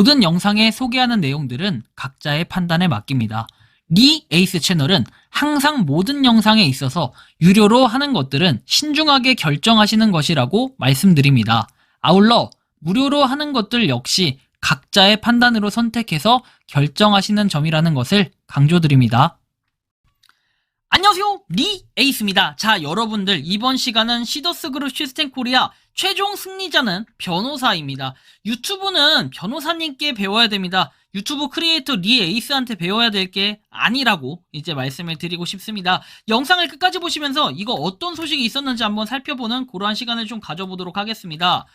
모든 영상에 소개하는 내용들은 각자의 판단에 맡깁니다. 리 에이스 채널은 항상 모든 영상에 있어서 유료로 하는 것들은 신중하게 결정하시는 것이라고 말씀드립니다. 아울러 무료로 하는 것들 역시 각자의 판단으로 선택해서 결정하시는 점이라는 것을 강조드립니다. 안녕하세요, 리 에이스입니다. 자, 여러분들, 이번 시간은 시더스그룹 시스템 코리아 최종 승리자는 변호사입니다. 유튜브는 변호사님께 배워야 됩니다. 유튜브 크리에이터 리 에이스한테 배워야 될 게 아니라고 이제 말씀을 드리고 싶습니다. 영상을 끝까지 보시면서 이거 어떤 소식이 있었는지 한번 살펴보는 그러한 시간을 좀 가져보도록 하겠습니다.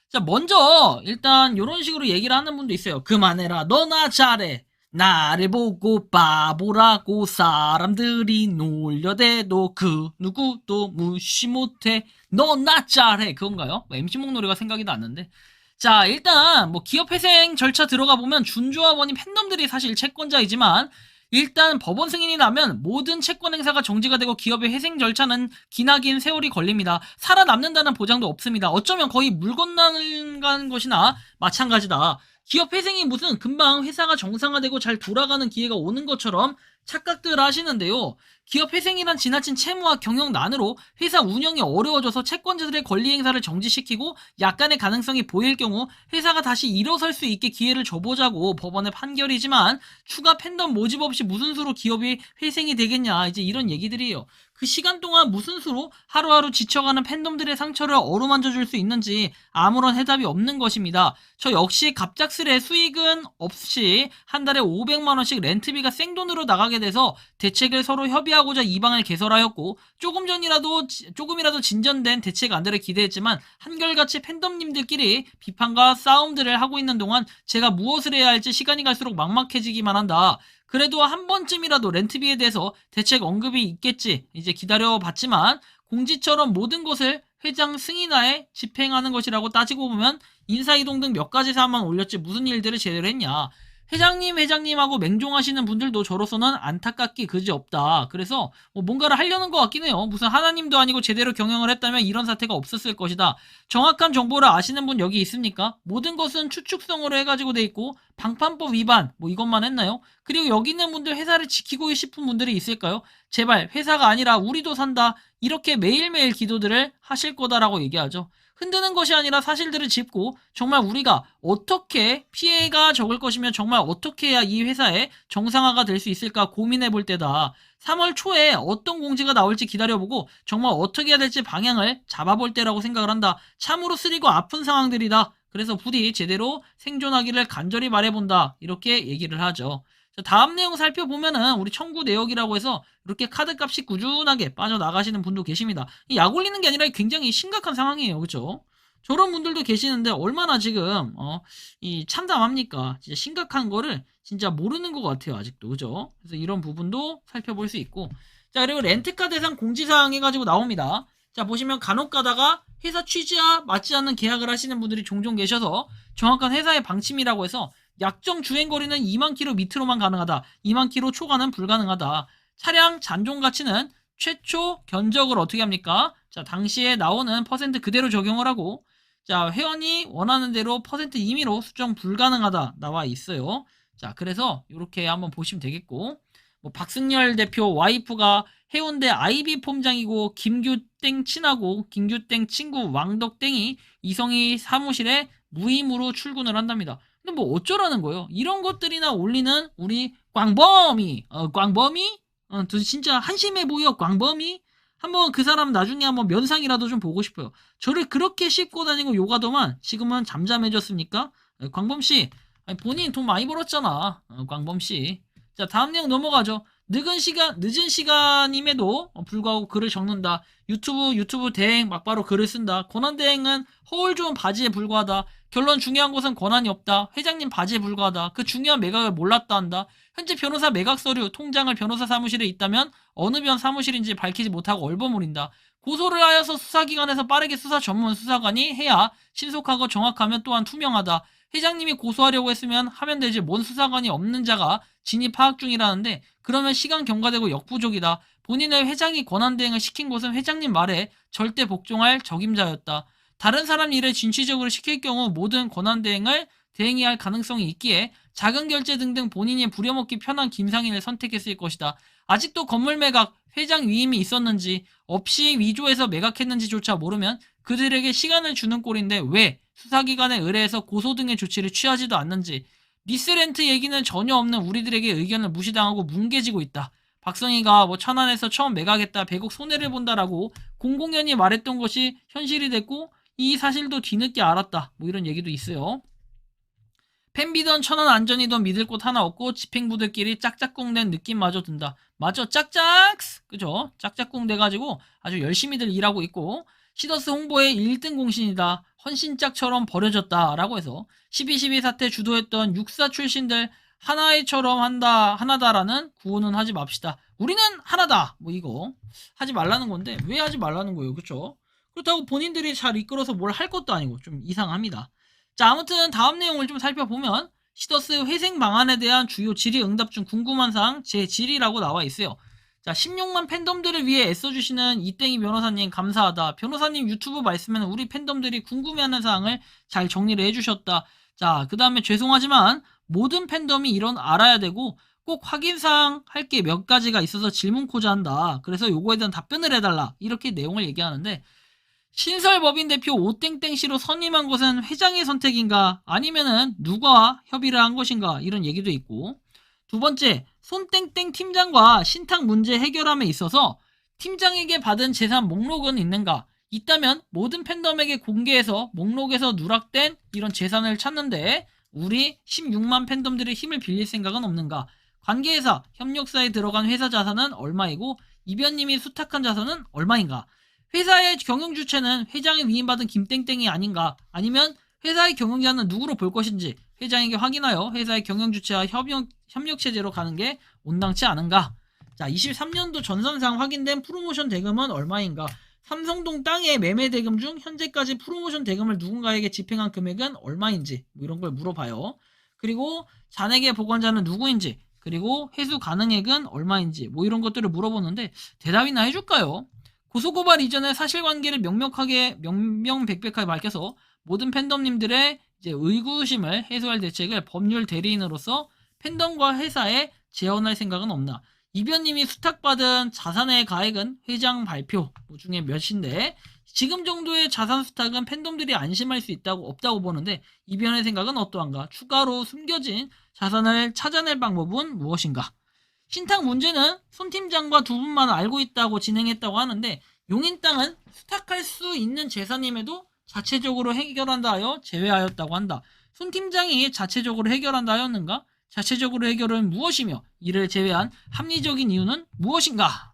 자, 먼저 일단 이런 식으로 얘기를 하는 분도 있어요. 그만해라, 너나 잘해. 나를 보고 바보라고 사람들이 놀려대도 그 누구도 무시 못해. 너 나 잘해. 그건가요? MC몽 노래가 생각이 났는데. 자, 일단 뭐 기업회생 절차 들어가 보면 준조합원인 팬덤들이 사실 채권자이지만, 일단 법원 승인이 나면 모든 채권 행사가 정지가 되고 기업의 회생 절차는 기나긴 세월이 걸립니다. 살아남는다는 보장도 없습니다. 어쩌면 거의 물 건너는 것이나 마찬가지다. 기업 회생이 무슨 금방 회사가 정상화되고 잘 돌아가는 기회가 오는 것처럼 착각들 하시는데요. 기업 회생이란 지나친 채무와 경영난으로 회사 운영이 어려워져서 채권자들의 권리 행사를 정지시키고 약간의 가능성이 보일 경우 회사가 다시 일어설 수 있게 기회를 줘보자고 법원의 판결이지만, 추가 팬덤 모집 없이 무슨 수로 기업이 회생이 되겠냐, 이제 이런 얘기들이에요. 그 시간 동안 무슨 수로 하루하루 지쳐가는 팬덤들의 상처를 어루만져 줄 수 있는지 아무런 해답이 없는 것입니다. 저 역시 갑작스레 수익은 없이 한 달에 500만원씩 렌트비가 생돈으로 나가게 돼서 대책을 서로 협의하고자 이 방을 개설하였고, 조금이라도 진전된 대책 안들을 기대했지만 한결같이 팬덤님들끼리 비판과 싸움들을 하고 있는 동안 제가 무엇을 해야 할지 시간이 갈수록 막막해지기만 한다. 그래도 한 번쯤이라도 렌트비에 대해서 대책 언급이 있겠지 이제 기다려봤지만, 공지처럼 모든 것을 회장 승인하에 집행하는 것이라고 따지고 보면 인사이동 등 몇 가지 사안만 올렸지 무슨 일들을 제대로 했냐. 회장님하고 맹종하시는 분들도 저로서는 안타깝기 그지없다. 그래서 뭔가를 하려는 것 같긴 해요. 무슨 하나님도 아니고 제대로 경영을 했다면 이런 사태가 없었을 것이다. 정확한 정보를 아시는 분 여기 있습니까? 모든 것은 추측성으로 해가지고 돼 있고 방판법 위반 이것만 했나요? 그리고 여기 있는 분들 회사를 지키고 싶은 분들이 있을까요? 제발 회사가 아니라 우리도 산다, 이렇게 매일매일 기도들을 하실 거다라고 얘기하죠. 흔드는 것이 아니라 사실들을 짚고 정말 우리가 어떻게 피해가 적을 것이며 정말 어떻게 해야 이 회사의 정상화가 될 수 있을까 고민해 볼 때다. 3월 초에 어떤 공지가 나올지 기다려보고 정말 어떻게 해야 될지 방향을 잡아볼 때라고 생각을 한다. 참으로 쓰리고 아픈 상황들이다. 그래서 부디 제대로 생존하기를 간절히 바라본다, 이렇게 얘기를 하죠. 다음 내용 살펴보면은 우리 청구 내역이라고 해서 이렇게 카드값이 꾸준하게 빠져나가시는 분도 계십니다. 약 올리는 게 아니라 굉장히 심각한 상황이에요. 그렇죠? 저런 분들도 계시는데 얼마나 지금 이 참담합니까? 진짜 심각한 거를 진짜 모르는 것 같아요, 아직도. 그죠? 그래서 이런 부분도 살펴볼 수 있고. 자, 그리고 렌트카 대상 공지사항 해가지고 나옵니다. 자, 보시면 간혹 가다가 회사 취지와 맞지 않는 계약을 하시는 분들이 종종 계셔서 정확한 회사의 방침이라고 해서 약정 주행거리는 2만 킬로 밑으로만 가능하다. 2만 킬로 초과는 불가능하다. 차량 잔존 가치는 최초 견적을 어떻게 합니까? 자, 당시에 나오는 퍼센트 그대로 적용을 하고, 자, 회원이 원하는 대로 퍼센트 임의로 수정 불가능하다 나와 있어요. 자, 그래서 이렇게 한번 보시면 되겠고, 박승열 대표 와이프가 해운대 아이비 폼장이고 김규땡 친하고 김규땡 친구 왕덕땡이 이성희 사무실에 무임으로 출근을 한답니다. 근데 어쩌라는 거예요? 이런 것들이나 올리는 우리 광범위, 진짜 한심해 보여, 광범위. 한번 그 사람 나중에 한번 면상이라도 좀 보고 싶어요. 저를 그렇게 씹고 다니고 욕하더만 지금은 잠잠해졌습니까? 광범씨, 본인 돈 많이 벌었잖아. 광범씨. 자, 다음 내용 넘어가죠. 늦은 시간임에도 불구하고 글을 적는다. 유튜브 대행 막바로 글을 쓴다. 권한 대행은 허울 좋은 바지에 불과하다. 결론 중요한 것은 권한이 없다. 회장님 바지에 불과하다. 그 중요한 매각을 몰랐다 한다. 현재 변호사 매각 서류, 통장을 변호사 사무실에 있다면 어느 변 사무실인지 밝히지 못하고 얼버무린다. 고소를 하여서 수사기관에서 빠르게 수사 전문 수사관이 해야 신속하고 정확하면 또한 투명하다. 회장님이 고소하려고 했으면 하면 되지 뭔 수사관이 없는 자가 진입 파악 중이라는데, 그러면 시간 경과되고 역부족이다. 본인의 회장이 권한대행을 시킨 것은 회장님 말에 절대 복종할 적임자였다. 다른 사람 일을 진취적으로 시킬 경우 모든 권한대행을 대행해야 할 가능성이 있기에 자금 결제 등등 본인이 부려먹기 편한 김상인을 선택했을 것이다. 아직도 건물 매각, 회장 위임이 있었는지 없이 위조해서 매각했는지조차 모르면 그들에게 시간을 주는 꼴인데 왜 수사기관에 의뢰해서 고소 등의 조치를 취하지도 않는지, 리스렌트 얘기는 전혀 없는 우리들에게 의견을 무시당하고 뭉개지고 있다. 박성희가 뭐 천안에서 처음 매각했다 100억 손해를 본다라고 공공연히 말했던 것이 현실이 됐고 이 사실도 뒤늦게 알았다, 뭐 이런 얘기도 있어요. 팬비던 천안 안전이던 믿을 곳 하나 없고 집행부들끼리 짝짝꿍 된 느낌마저 든다. 맞아, 짝짝! 그죠? 짝짝꿍 돼가지고 아주 열심히들 일하고 있고, 시더스 홍보의 1등 공신이다. 헌신짝처럼 버려졌다. 라고 해서 12.12 사태 주도했던 육사 출신들 하나의처럼 하나다라는 구호는 하지 맙시다. 우리는 하나다! 뭐 이거. 하지 말라는 건데, 왜 하지 말라는 거예요? 그쵸? 그렇다고 본인들이 잘 이끌어서 뭘 할 것도 아니고, 좀 이상합니다. 자, 아무튼 다음 내용을 좀 살펴보면 시더스 회생 방안에 대한 주요 질의응답 중 궁금한 사항 제7이라고 나와 있어요. 자, 16만 팬덤들을 위해 애써주시는 이땡이 변호사님 감사하다. 변호사님 유튜브 말씀에는 우리 팬덤들이 궁금해하는 사항을 잘 정리를 해주셨다. 자, 그 다음에 죄송하지만 모든 팬덤이 이런 알아야 되고 꼭 확인사항 할 게 몇 가지가 있어서 질문코자 한다. 그래서 요거에 대한 답변을 해달라. 이렇게 내용을 얘기하는데, 신설법인 대표 오땡땡씨로 선임한 것은 회장의 선택인가 아니면은 누가 협의를 한 것인가, 이런 얘기도 있고, 두 번째, 손땡땡 팀장과 신탁 문제 해결함에 있어서 팀장에게 받은 재산 목록은 있는가, 있다면 모든 팬덤에게 공개해서 목록에서 누락된 이런 재산을 찾는데 우리 16만 팬덤들의 힘을 빌릴 생각은 없는가, 관계회사, 협력사에 들어간 회사 자산은 얼마이고 이변님이 수탁한 자산은 얼마인가, 회사의 경영 주체는 회장에 위임받은 김땡땡이 아닌가, 아니면 회사의 경영자는 누구로 볼 것인지 회장에게 확인하여 회사의 경영 주체와 협력 체제로 가는 게 온당치 않은가. 자, 23년도 전산상 확인된 프로모션 대금은 얼마인가, 삼성동 땅의 매매 대금 중 현재까지 프로모션 대금을 누군가에게 집행한 금액은 얼마인지, 뭐 이런 걸 물어봐요. 그리고 잔액의 보관자는 누구인지, 그리고 회수 가능액은 얼마인지, 뭐 이런 것들을 물어보는데 대답이나 해줄까요? 고소고발 이전에 사실관계를 명명백백하게 밝혀서 모든 팬덤님들의 이제 의구심을 해소할 대책을 법률 대리인으로서 팬덤과 회사에 제언할 생각은 없나. 이변님이 수탁받은 자산의 가액은 회장 발표 중에 몇인데 지금 정도의 자산 수탁은 팬덤들이 안심할 수 없다고 보는데 이변의 생각은 어떠한가. 추가로 숨겨진 자산을 찾아낼 방법은 무엇인가. 신탁 문제는 손 팀장과 두 분만 알고 있다고 진행했다고 하는데 용인 땅은 수탁할 수 있는 재산임에도 자체적으로 해결한다 하여 제외하였다고 한다. 손 팀장이 자체적으로 해결한다 하였는가? 자체적으로 해결은 무엇이며 이를 제외한 합리적인 이유는 무엇인가?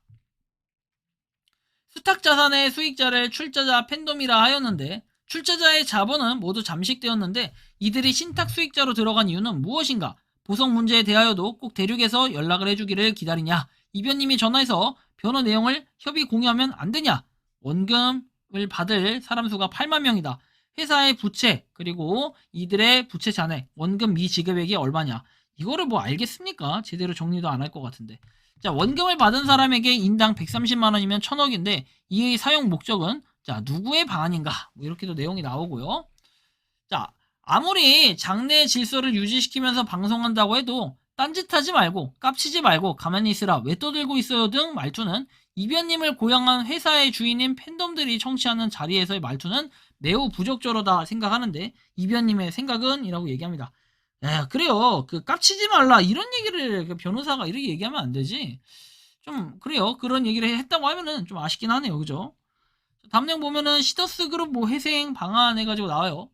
수탁 자산의 수익자를 출자자 팬덤이라 하였는데 출자자의 자본은 모두 잠식되었는데 이들이 신탁 수익자로 들어간 이유는 무엇인가? 보석 문제에 대하여도 꼭 대륙에서 연락을 해주기를 기다리냐? 이변님이 전화해서 변호 내용을 협의 공유하면 안 되냐? 원금을 받을 사람 수가 8만 명이다. 회사의 부채 그리고 이들의 부채 잔액, 원금 미지급액이 얼마냐? 이거를 뭐 알겠습니까? 제대로 정리도 안 할 것 같은데. 자, 원금을 받은 사람에게 인당 130만 원이면 1000억인데 이의 사용 목적은 자 누구의 방안인가? 뭐 이렇게도 내용이 나오고요. 자, 아무리 장내 질서를 유지시키면서 방송한다고 해도 딴짓하지 말고 깝치지 말고 가만히 있으라 왜 떠들고 있어요 등 말투는 이변님을 고용한 회사의 주인인 팬덤들이 청취하는 자리에서의 말투는 매우 부적절하다 생각하는데 이변님의 생각은? 이라고 얘기합니다. 그래요. 그 깝치지 말라 이런 얘기를 그 변호사가 이렇게 얘기하면 안 되지. 좀 그래요. 그런 얘기를 했다고 하면은 좀 아쉽긴 하네요. 그죠? 다음 내용 보면은 시더스 그룹 뭐 회생 방안 해가지고 나와요.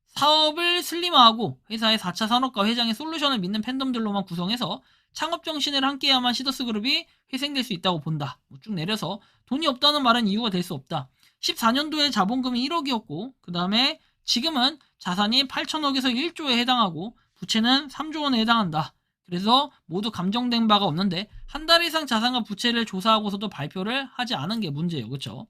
사업을 슬림화하고 회사의 4차 산업과 회장의 솔루션을 믿는 팬덤들로만 구성해서 창업 정신을 함께해야만 시더스 그룹이 회생될 수 있다고 본다. 쭉 내려서 돈이 없다는 말은 이유가 될 수 없다. 14년도에 자본금이 1억이었고 그 다음에 지금은 자산이 8천억에서 1조에 해당하고 부채는 3조 원에 해당한다. 그래서 모두 감정된 바가 없는데 한 달 이상 자산과 부채를 조사하고서도 발표를 하지 않은 게 문제예요. 그렇죠?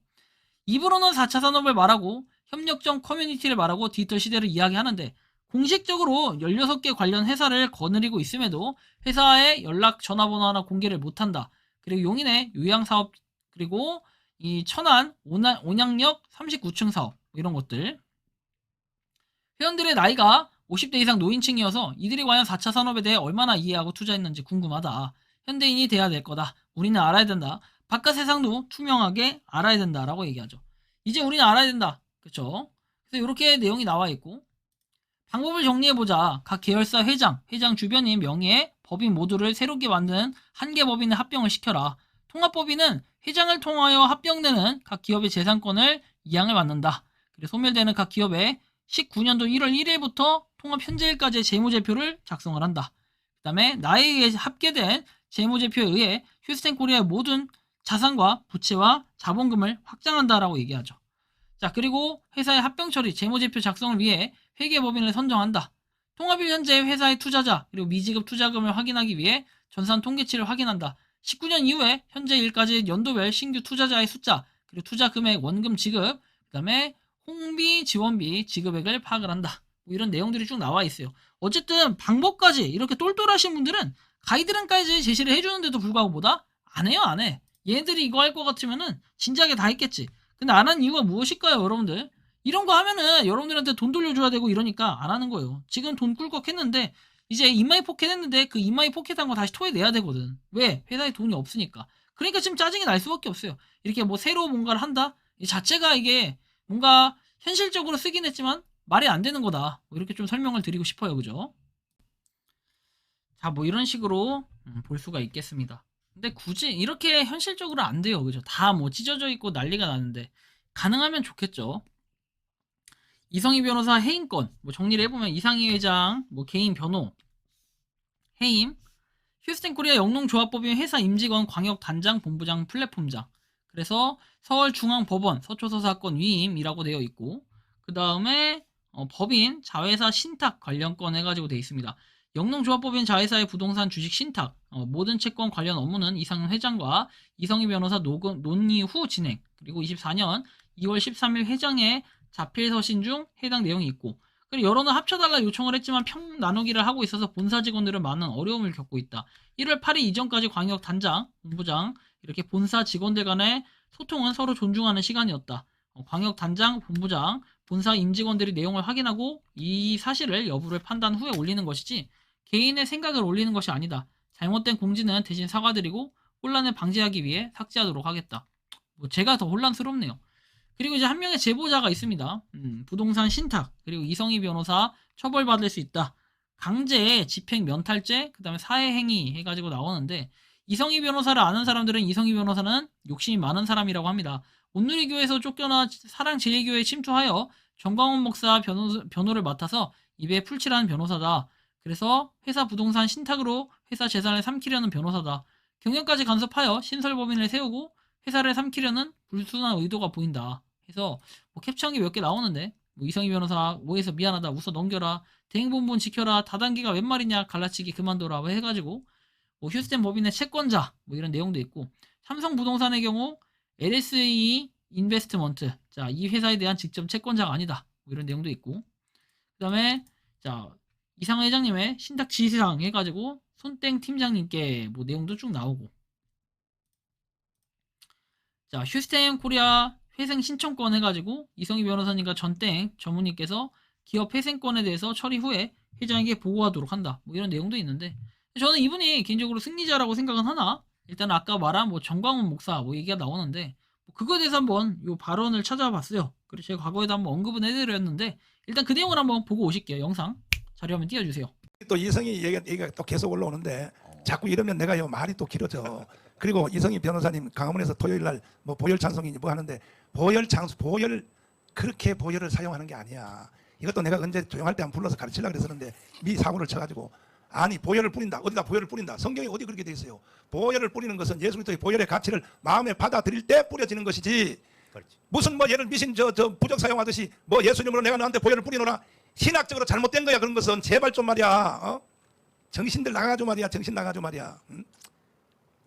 입으로는 4차 산업을 말하고 협력적 커뮤니티를 말하고 디지털 시대를 이야기하는데 공식적으로 16개 관련 회사를 거느리고 있음에도 회사의 연락 전화번호 하나 공개를 못한다. 그리고 용인의 요양사업 그리고 이 천안 온양역 39층 사업 이런 것들 회원들의 나이가 50대 이상 노인층이어서 이들이 과연 4차 산업에 대해 얼마나 이해하고 투자했는지 궁금하다. 현대인이 돼야 될 거다. 우리는 알아야 된다. 바깥 세상도 투명하게 알아야 된다라고 얘기하죠. 이제 우리는 알아야 된다. 그렇죠? 그래서 이렇게 내용이 나와 있고 방법을 정리해보자. 각 계열사 회장 주변인 명의의 법인 모두를 새롭게 만드는 한개 법인에 합병을 시켜라. 통합법인은 회장을 통하여 합병되는 각 기업의 재산권을 이양을 받는다. 그리고 소멸되는 각 기업의 19년도 1월 1일부터 통합 현재일까지의 재무제표를 작성을 한다. 그 다음에 나에 의해 합계된 재무제표에 의해 휴스텐 코리아의 모든 자산과 부채와 자본금을 확장한다라고 얘기하죠. 자, 그리고 회사의 합병 처리, 재무제표 작성을 위해 회계법인을 선정한다. 통합일 현재 회사의 투자자 그리고 미지급 투자금을 확인하기 위해 전산 통계치를 확인한다. 19년 이후에 현재 일까지 연도별 신규 투자자의 숫자 그리고 투자 금액, 원금 지급, 그 다음에 홍비, 지원비, 지급액을 파악을 한다. 뭐 이런 내용들이 쭉 나와 있어요. 어쨌든 방법까지 이렇게 똘똘하신 분들은 가이드라인까지 제시를 해주는데도 불구하고 뭐다? 안 해요, 안 해. 얘네들이 이거 할 것 같으면은 진작에 다 했겠지. 근데 안 하는 이유가 무엇일까요, 여러분들? 이런 거 하면은 여러분들한테 돈 돌려줘야 되고 이러니까 안 하는 거예요. 지금 돈 꿀꺽 했는데 이제 인마이 포켓 했는데 그 인마이 포켓한 거 다시 토해내야 되거든. 왜? 회사에 돈이 없으니까. 그러니까 지금 짜증이 날 수밖에 없어요. 이렇게 뭐 새로 뭔가를 한다? 이 자체가 이게 뭔가 현실적으로 쓰긴 했지만 말이 안 되는 거다. 뭐 이렇게 좀 설명을 드리고 싶어요. 그죠? 자, 뭐 이런 식으로 볼 수가 있겠습니다. 근데 굳이 이렇게 현실적으로 안 돼요. 그죠? 다 뭐 찢어져 있고 난리가 나는데 가능하면 좋겠죠. 이성희 변호사 해임권 뭐 정리를 해보면 이상희 회장 뭐 개인 변호 해임 휴스텐 코리아 영농조합법인 회사 임직원 광역 단장 본부장 플랫폼장 그래서 서울중앙법원 서초서 사건 위임이라고 되어 있고 그 다음에 법인 자회사 신탁 관련권 해가지고 되어 있습니다. 영농조합법인 자회사의 부동산 주식 신탁 모든 채권 관련 업무는 이상훈 회장과 이성희 변호사 논의 후 진행 그리고 24년 2월 13일 회장의 자필 서신 중 해당 내용이 있고 그리고 여론을 합쳐달라 요청을 했지만 평 나누기를 하고 있어서 본사 직원들은 많은 어려움을 겪고 있다. 1월 8일 이전까지 광역 단장, 본부장 이렇게 본사 직원들 간의 소통은 서로 존중하는 시간이었다. 광역 단장, 본부장, 본사 임직원들이 내용을 확인하고 이 사실을 여부를 판단 후에 올리는 것이지 개인의 생각을 올리는 것이 아니다. 잘못된 공지는 대신 사과드리고 혼란을 방지하기 위해 삭제하도록 하겠다. 뭐 제가 더 혼란스럽네요. 그리고 이제 한 명의 제보자가 있습니다. 부동산 신탁 그리고 이성희 변호사 처벌받을 수 있다. 강제 집행 면탈죄 그 다음에 사회행위 해가지고 나오는데 이성희 변호사를 아는 사람들은 이성희 변호사는 욕심이 많은 사람이라고 합니다. 온누리교회에서 쫓겨나 사랑제일교회에 침투하여 정광훈 목사 변호를 맡아서 입에 풀칠하는 변호사다. 그래서 회사 부동산 신탁으로 회사 재산을 삼키려는 변호사다. 경영까지 간섭하여 신설법인을 세우고 회사를 삼키려는 불순한 의도가 보인다. 해서 뭐 캡처한 게 몇 개 나오는데 뭐 이성희 변호사 오해서 미안하다 웃어 넘겨라 대행본분 지켜라 다단계가 웬 말이냐 갈라치기 그만둬라 해가지고 뭐 휴스텐 법인의 채권자 뭐 이런 내용도 있고 삼성부동산의 경우 LSE 인베스트먼트 자 이 회사에 대한 직접 채권자가 아니다 뭐 이런 내용도 있고 그 다음에 자 이상호 회장님의 신탁 지시사항 해가지고 손땡 팀장님께 뭐 내용도 쭉 나오고 자 휴스텐 코리아 회생 신청권 해가지고 이성희 변호사님과 전땡 전무님께서 기업 회생권에 대해서 처리 후에 회장에게 보고하도록 한다. 뭐 이런 내용도 있는데 저는 이분이 개인적으로 승리자라고 생각은 하나 일단 아까 말한 뭐 정광훈 목사 뭐 얘기가 나오는데 뭐 그거에 대해서 한번 요 발언을 찾아봤어요. 그리고 제가 과거에도 한번 언급은 해드렸는데 일단 그 내용을 한번 보고 오실게요. 영상 자료 한번 띄워주세요. 또 이성희 얘기가 또 계속 올라오는데 자꾸 이러면 내가 요 말이 또 길어져. 그리고 이성희 변호사님 강화문에서 토요일 날 뭐 보혈 찬송이니 뭐 하는데 보혈 그렇게 보혈을 사용하는 게 아니야. 이것도 내가 언제 조용할 때 한번 불러서 가르치려고 그랬었는데 미 사고를 쳐가지고 아니 보혈을 뿌린다 어디다 보혈을 뿌린다 성경에 어디 그렇게 돼 있어요. 보혈을 뿌리는 것은 예수 그리스도의 보혈의 가치를 마음에 받아들일 때 뿌려지는 것이지 그렇지. 무슨 뭐 얘를 미신 저 부적 사용하듯이 뭐 예수님으로 내가 너한테 보혈을 뿌리노라 신학적으로 잘못된 거야. 그런 것은 제발 좀 말이야 정신들 나가죠 말이야. 정신 나가죠 말이야.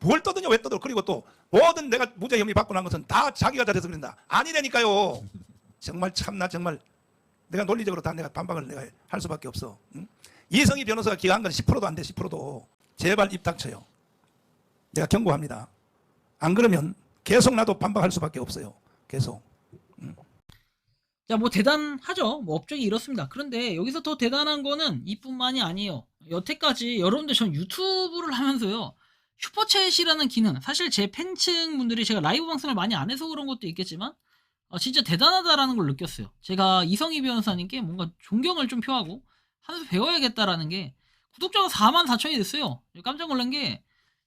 뭘 떠드냐 왜 떠들어. 그리고 또 모든 내가 무죄 혐의 받고 난 것은 다 자기가 잘해서 그런다. 아니라니까요. 정말 참나 정말 내가 논리적으로 다 내가 반박을 내가 할 수밖에 없어. 이성희 변호사가 기각한 건 10%도 안 돼. 10%도 제발 입 닥쳐요. 내가 경고합니다. 안 그러면 계속 나도 반박할 수밖에 없어요. 계속. 자, 뭐 대단하죠. 뭐 업적이 이렇습니다. 그런데 여기서 더 대단한 거는 이뿐만이 아니에요. 여태까지 여러분들 전 유튜브를 하면서요. 슈퍼챗이라는 기능, 사실 제 팬층 분들이 제가 라이브 방송을 많이 안 해서 그런 것도 있겠지만 진짜 대단하다라는 걸 느꼈어요. 제가 이성희 변호사님께 뭔가 존경을 좀 표하고 하면서 배워야겠다라는 게 구독자가 44,000이 됐어요. 깜짝 놀란 게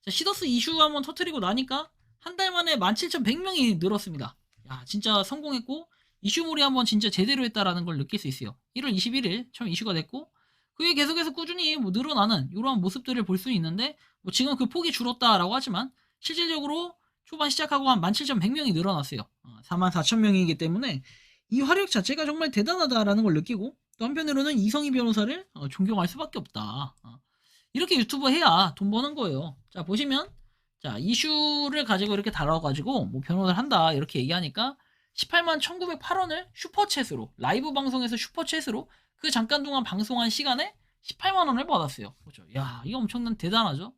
시더스 이슈 한번 터트리고 나니까 한 달 만에 17,100명이 늘었습니다. 야, 진짜 성공했고 이슈몰이 한번 진짜 제대로 했다라는 걸 느낄 수 있어요. 1월 21일 처음 이슈가 됐고 그게 계속해서 꾸준히 뭐 늘어나는 이러한 모습들을 볼 수 있는데 뭐 지금 그 폭이 줄었다라고 하지만 실질적으로 초반 시작하고 한 17,100명이 늘어났어요. 44,000명이기 때문에 이 화력 자체가 정말 대단하다라는 걸 느끼고 또 한편으로는 이성희 변호사를 존경할 수밖에 없다. 이렇게 유튜브 해야 돈 버는 거예요. 자, 보시면 자, 이슈를 가지고 이렇게 다뤄가지고 뭐 변호를 한다 이렇게 얘기하니까 18만 1908원을 슈퍼챗으로 라이브 방송에서 슈퍼챗으로 그 잠깐 동안 방송한 시간에 18만 원을 받았어요. 그렇죠? 야, 이거 엄청난 대단하죠.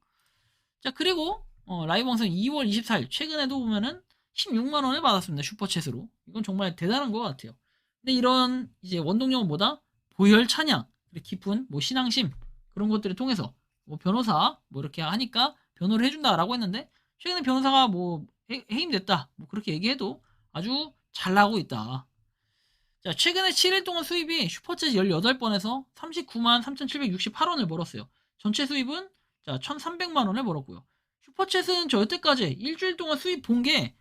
자, 그리고 라이브 방송 2월 24일 최근에도 보면은 16만 원을 받았습니다. 슈퍼챗으로. 이건 정말 대단한 것 같아요. 근데 이런 이제 원동력은 뭐다? 보혈 찬양, 깊은 뭐 신앙심 그런 것들을 통해서 뭐 변호사 뭐 이렇게 하니까 변호를 해준다라고 했는데 최근에 변호사가 뭐 해임됐다 뭐 그렇게 얘기해도 아주 잘 나가고 있다. 자, 최근에 7일 동안 수입이 슈퍼챗 18번에서 39만 3,768원을 벌었어요. 전체 수입은 자, 1,300만 원을 벌었고요. 슈퍼챗은 저 여태까지 일주일 동안 수입 본 게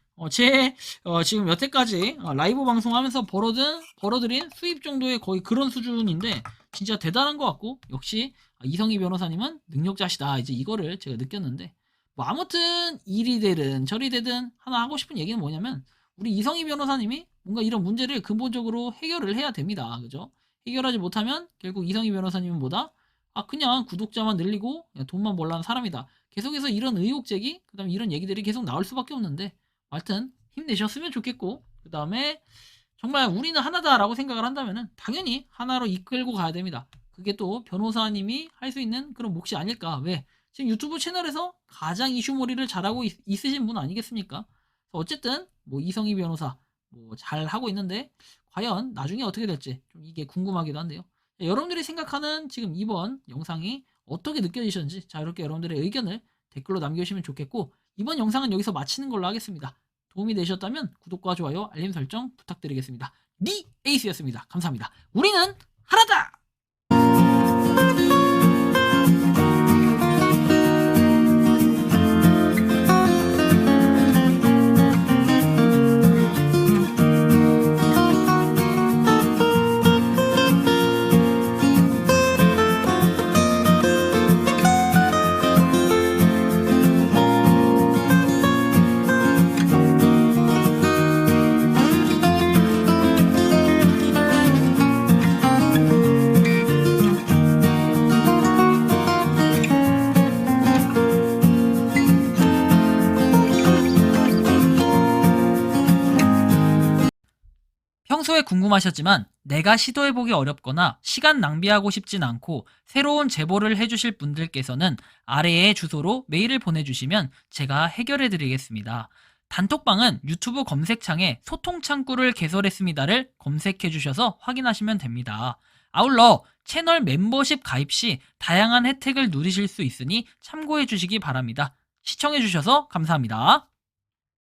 지금 여태까지 라이브 방송하면서 벌어들인 수입 정도의 거의 그런 수준인데 진짜 대단한 것 같고 역시 이성희 변호사님은 능력자시다. 이제 이거를 제가 느꼈는데 뭐 아무튼 일이 되든 저리 되든 하나 하고 싶은 얘기는 뭐냐면 우리 이성희 변호사님이 뭔가 이런 문제를 근본적으로 해결을 해야 됩니다. 그죠? 해결하지 못하면 결국 이성희 변호사님은 뭐다? 그냥 구독자만 늘리고 그냥 돈만 벌라는 사람이다. 계속해서 이런 의혹 제기, 그 다음에 이런 얘기들이 계속 나올 수밖에 없는데 하여튼 힘내셨으면 좋겠고 그 다음에 정말 우리는 하나다라고 생각을 한다면은 당연히 하나로 이끌고 가야 됩니다. 그게 또 변호사님이 할 수 있는 그런 몫이 아닐까. 왜? 지금 유튜브 채널에서 가장 이슈몰이를 잘하고 있으신 분 아니겠습니까? 어쨌든 뭐 이성희 변호사 뭐 잘 하고 있는데 과연 나중에 어떻게 될지 좀 이게 궁금하기도 한데요. 여러분들이 생각하는 지금 이번 영상이 어떻게 느껴지셨는지 자 이렇게 여러분들의 의견을 댓글로 남겨주시면 좋겠고 이번 영상은 여기서 마치는 걸로 하겠습니다. 도움이 되셨다면 구독과 좋아요 알림 설정 부탁드리겠습니다. 니 에이스였습니다. 감사합니다. 우리는 하나다. 평소에 궁금하셨지만 내가 시도해보기 어렵거나 시간 낭비하고 싶진 않고 새로운 제보를 해주실 분들께서는 아래의 주소로 메일을 보내주시면 제가 해결해드리겠습니다. 단톡방은 유튜브 검색창에 소통창구를 개설했습니다를 검색해주셔서 확인하시면 됩니다. 아울러 채널 멤버십 가입 시 다양한 혜택을 누리실 수 있으니 참고해주시기 바랍니다. 시청해주셔서 감사합니다.